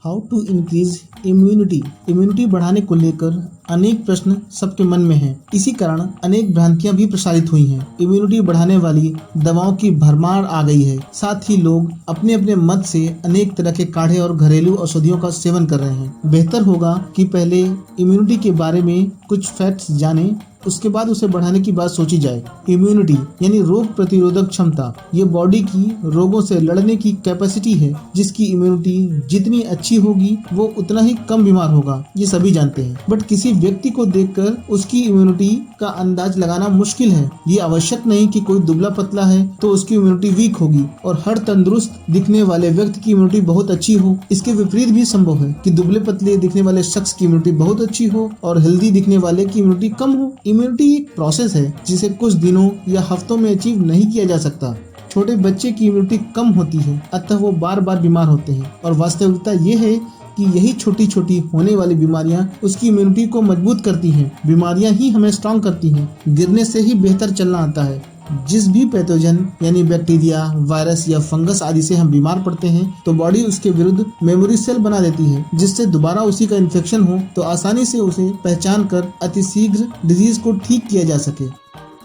How to increase immunity बढ़ाने को लेकर अनेक प्रश्न सबके मन में हैं। इसी कारण अनेक भ्रांतियां भी प्रसारित हुई हैं। इम्यूनिटी बढ़ाने वाली दवाओं की भरमार आ गई है। साथ ही लोग अपने अपने मत से अनेक तरह के काढ़े और घरेलू औषधियों का सेवन कर रहे हैं। बेहतर होगा कि पहले इम्यूनिटी के बारे में कुछ फैक्ट्स जानें, उसके बाद उसे बढ़ाने की बात सोची जाए। इम्यूनिटी यानी रोग प्रतिरोधक क्षमता, ये बॉडी की रोगों से लड़ने की कैपेसिटी है। जिसकी इम्यूनिटी जितनी अच्छी होगी वो उतना ही कम बीमार होगा, ये सभी जानते हैं। बट किसी व्यक्ति को देखकर उसकी इम्यूनिटी का अंदाज लगाना मुश्किल है। ये आवश्यक नहीं कि कोई दुबला पतला है तो उसकी इम्यूनिटी वीक होगी और हर तंदुरुस्त दिखने वाले व्यक्ति की इम्यूनिटी बहुत अच्छी हो। इसके विपरीत भी संभव है कि दुबले पतले दिखने वाले शख्स की इम्यूनिटी बहुत अच्छी हो और हेल्दी दिखने वाले की इम्यूनिटी कम हो। इम्यूनिटी एक प्रोसेस है जिसे कुछ दिनों या हफ्तों में अचीव नहीं किया जा सकता। छोटे बच्चे की इम्यूनिटी कम होती है, अतः वो बार बार बीमार होते हैं और वास्तविकता ये है कि यही छोटी छोटी होने वाली बीमारियां उसकी इम्यूनिटी को मजबूत करती हैं। बीमारियां ही हमें स्ट्रांग करती हैं। गिरने से ही बेहतर चलना आता है। जिस भी पैथोजन यानी बैक्टीरिया, वायरस या फंगस आदि से हम बीमार पड़ते हैं तो बॉडी उसके विरुद्ध मेमोरी सेल बना देती है, जिससे दोबारा उसी का इन्फेक्शन हो तो आसानी से उसे पहचान कर अतिशीघ्र डिजीज को ठीक किया जा सके।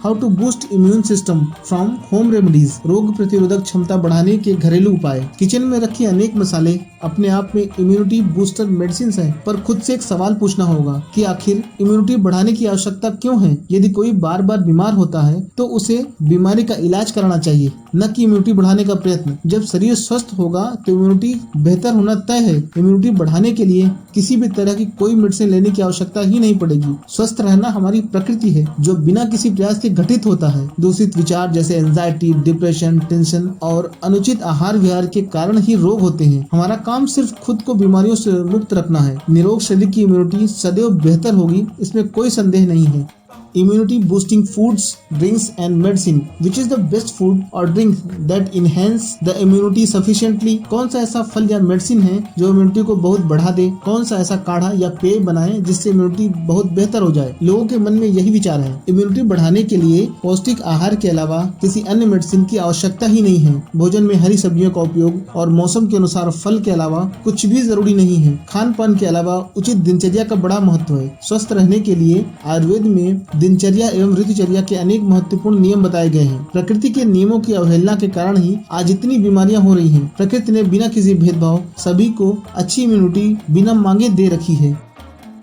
How to boost immune system from home remedies, रोग प्रतिरोधक क्षमता बढ़ाने के घरेलू उपाय। किचन में रखे अनेक मसाले अपने आप में इम्यूनिटी बूस्टर मेडिसिन हैं, पर खुद से एक सवाल पूछना होगा कि आखिर इम्यूनिटी बढ़ाने की आवश्यकता क्यों है। यदि कोई बार बार बीमार होता है तो उसे बीमारी का इलाज कराना चाहिए, न कि इम्यूनिटी बढ़ाने का प्रयत्न। जब शरीर स्वस्थ होगा तो इम्यूनिटी बेहतर होना तय है। इम्यूनिटी बढ़ाने के लिए किसी भी तरह की कोई मेडिसिन लेने की आवश्यकता ही नहीं पड़ेगी। स्वस्थ रहना हमारी प्रकृति है जो बिना किसी प्रयास के घटित होता है। दूषित विचार जैसे एंजाइटी, डिप्रेशन, टेंशन और अनुचित आहार विहार के कारण ही रोग होते हैं। हमारा काम सिर्फ खुद को बीमारियों से मुक्त रखना है। निरोग शरीर की इम्यूनिटी सदैव बेहतर होगी, इसमें कोई संदेह नहीं है। Immunity boosting foods, drinks and medicine. Which is the best food or drink that enhance the immunity sufficiently? कौन सा ऐसा फल या मेडिसिन है जो इम्यूनिटी को बहुत बढ़ा दे? कौन सा ऐसा काढ़ा या पेय बनाए जिससे इम्यूनिटी बहुत बेहतर हो जाए? लोगों के मन में यही विचार है। इम्यूनिटी बढ़ाने के लिए पौष्टिक आहार के अलावा किसी अन्य मेडिसिन की आवश्यकता ही नहीं है। भोजन में हरी सब्जियों का उपयोग और मौसम के अनुसार फल के अलावा कुछ भी जरूरी नहीं है। खान पान के अलावा उचित दिनचर्या का बड़ा महत्व है। स्वस्थ रहने के लिए आयुर्वेद में दिनचर्या एवं ऋतुचर्या के अनेक महत्वपूर्ण नियम बताए गए हैं। प्रकृति के नियमों की अवहेलना के कारण ही आज इतनी बीमारियां हो रही हैं। प्रकृति ने बिना किसी भेदभाव सभी को अच्छी इम्यूनिटी बिना मांगे दे रखी है।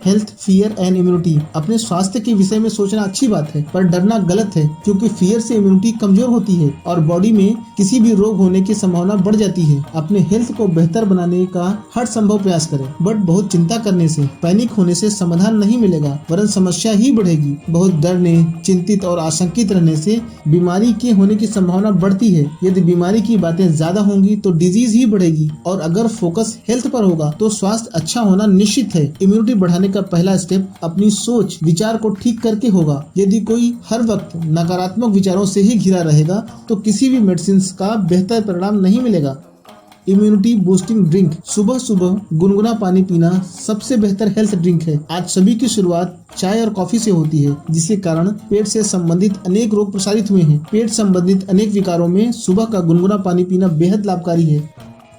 Health, fear and immunity. अपने स्वास्थ्य के विषय में सोचना अच्छी बात है, पर डरना गलत है, क्योंकि फियर से इम्यूनिटी कमजोर होती है और बॉडी में किसी भी रोग होने की संभावना बढ़ जाती है। अपने हेल्थ को बेहतर बनाने का हर संभव प्रयास करें, बट बहुत चिंता करने से, पैनिक होने से समाधान नहीं मिलेगा, वरन समस्या ही बढ़ेगी। बहुत डरने, चिंतित और आशंकित रहने से बीमारी के होने की संभावना बढ़ती है। यदि बीमारी की बातें ज्यादा होंगी तो डिजीज ही बढ़ेगी, और अगर फोकस हेल्थ पर होगा तो स्वास्थ्य अच्छा होना निश्चित है। इम्यूनिटी बढ़ाने का पहला स्टेप अपनी सोच विचार को ठीक करके होगा। यदि कोई हर वक्त नकारात्मक विचारों से ही घिरा रहेगा तो किसी भी मेडिसिन का बेहतर परिणाम नहीं मिलेगा। Immunity boosting drink. सुबह सुबह गुनगुना पानी पीना सबसे बेहतर हेल्थ ड्रिंक है। आज सभी की शुरुआत चाय और कॉफी से होती है, जिसके कारण पेट से संबंधित अनेक रोग प्रसारित हुए हैं। पेट संबंधित अनेक विकारों में सुबह का गुनगुना पानी पीना बेहद लाभकारी है।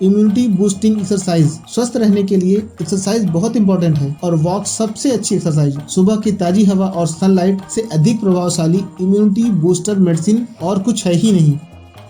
Immunity boosting exercise. स्वस्थ रहने के लिए एक्सरसाइज बहुत इंपॉर्टेंट है और वॉक सबसे अच्छी एक्सरसाइज। सुबह की ताजी हवा और सनलाइट से अधिक प्रभावशाली इम्यूनिटी बूस्टर मेडिसिन और कुछ है ही नहीं।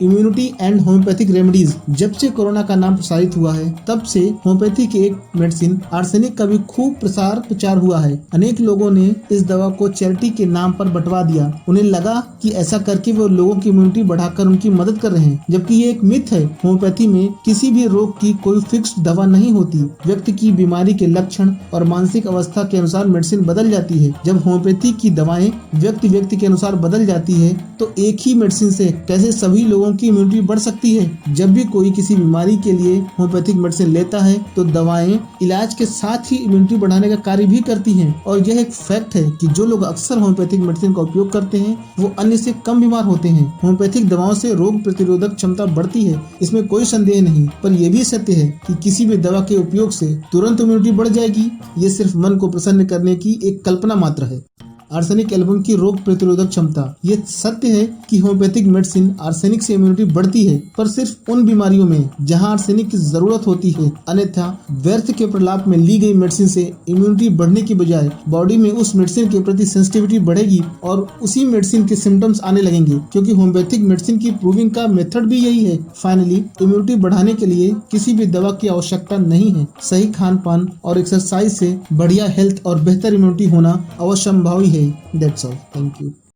Immunity and homeopathic remedies. जब से कोरोना का नाम प्रसारित हुआ है तब से होम्योपैथी के एक मेडिसिन आर्सेनिक का भी खूब प्रचार हुआ है। अनेक लोगों ने इस दवा को चैरिटी के नाम पर बंटवा दिया। उन्हें लगा कि ऐसा करके वो लोगों की इम्यूनिटी बढ़ाकर उनकी मदद कर रहे हैं, जबकि ये एक मिथ है। होम्योपैथी में किसी भी रोग की कोई फिक्स्ड दवा नहीं होती। व्यक्ति की बीमारी के लक्षण और मानसिक अवस्था के अनुसार मेडिसिन बदल जाती है। जब होम्योपैथी की दवाएं व्यक्ति के अनुसार बदल जाती है तो एक ही मेडिसिन से कैसे सभी लोगों की इम्यूनिटी बढ़ सकती है। जब भी कोई किसी बीमारी के लिए होम्योपैथिक मेडिसिन लेता है तो दवाएं इलाज के साथ ही इम्यूनिटी बढ़ाने का कार्य भी करती हैं, और यह एक फैक्ट है कि जो लोग अक्सर होम्योपैथिक मेडिसिन का उपयोग करते हैं वो अन्य से कम बीमार होते हैं। होम्योपैथिक दवाओं से रोग प्रतिरोधक क्षमता बढ़ती है, इसमें कोई संदेह नहीं, पर यह भी सत्य है कि किसी भी दवा के उपयोग से तुरंत इम्यूनिटी बढ़ जाएगी। ये सिर्फ मन को प्रसन्न करने की एक कल्पना मात्र है। आर्सेनिक एल्बम की रोग प्रतिरोधक क्षमता। ये सत्य है कि होम्योपैथिक मेडिसिन आर्सेनिक से इम्यूनिटी बढ़ती है, पर सिर्फ उन बीमारियों में जहां आर्सेनिक की जरूरत होती है। अन्यथा व्यर्थ के प्रलाप में ली गई मेडिसिन से इम्यूनिटी बढ़ने की बजाय बॉडी में उस मेडिसिन के प्रति सेंसिटिविटी बढ़ेगी और उसी मेडिसिन के सिम्टम्स आने लगेंगे, क्योंकि होम्योपैथिक मेडिसिन की प्रूविंग का मेथड भी यही है। फाइनली, इम्यूनिटी बढ़ाने के लिए किसी भी दवा की आवश्यकता नहीं है। सही खान पान और एक्सरसाइज से बढ़िया हेल्थ और बेहतर इम्यूनिटी होना अवश्य संभव ही है। That's all. Thank you.